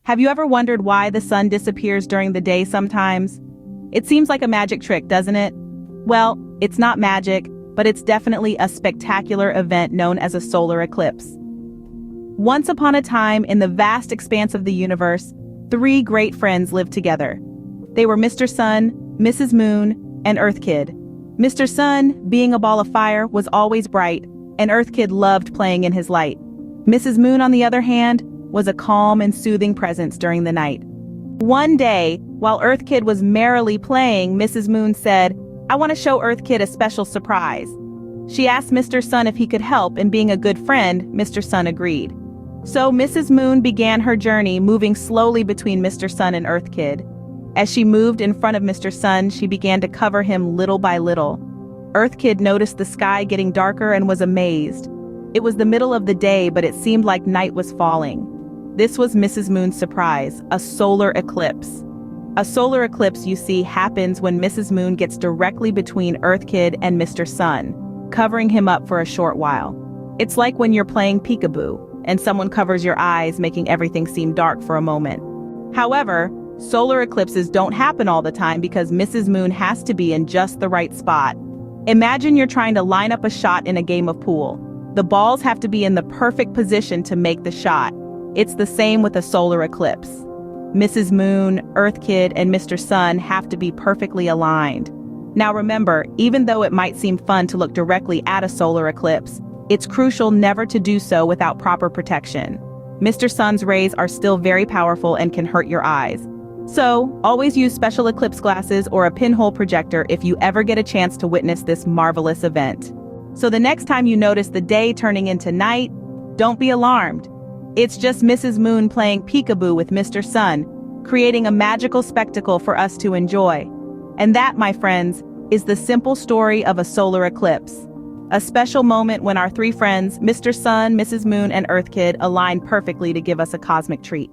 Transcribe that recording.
Have you ever wondered why the sun disappears during the day sometimes? It seems like a magic trick, doesn't it? Well, it's not magic, but it's definitely a spectacular event known as a solar eclipse. Once upon a time, in the vast expanse of the universe, three great friends lived together. They were Mr. Sun, Mrs. Moon, and Earth Kid. Mr. Sun, being a ball of fire, was always bright, and Earth Kid loved playing in his light. Mrs. Moon, on the other hand, was a calm and soothing presence during the night. One day, while Earth Kid was merrily playing, Mrs. Moon said, "I want to show Earth Kid a special surprise." She asked Mr. Sun if he could help, and being a good friend, Mr. Sun agreed. So Mrs. Moon began her journey, moving slowly between Mr. Sun and Earth Kid. As she moved in front of Mr. Sun, she began to cover him little by little. Earth Kid noticed the sky getting darker and was amazed. It was the middle of the day, but it seemed like night was falling. This was Mrs. Moon's surprise, a solar eclipse. A solar eclipse, you see, happens when Mrs. Moon gets directly between Earth Kid and Mr. Sun, covering him up for a short while. It's like when you're playing peekaboo, and someone covers your eyes, making everything seem dark for a moment. However, solar eclipses don't happen all the time because Mrs. Moon has to be in just the right spot. Imagine you're trying to line up a shot in a game of pool. The balls have to be in the perfect position to make the shot. It's the same with a solar eclipse. Mrs. Moon, Earth Kid, and Mr. Sun have to be perfectly aligned. Now remember, even though it might seem fun to look directly at a solar eclipse, it's crucial never to do so without proper protection. Mr. Sun's rays are still very powerful and can hurt your eyes. So, always use special eclipse glasses or a pinhole projector if you ever get a chance to witness this marvelous event. So the next time you notice the day turning into night, don't be alarmed. It's just Mrs. Moon playing peekaboo with Mr. Sun, creating a magical spectacle for us to enjoy. And that, my friends, is the simple story of a solar eclipse. A special moment when our three friends, Mr. Sun, Mrs. Moon, and Earth Kid, align perfectly to give us a cosmic treat.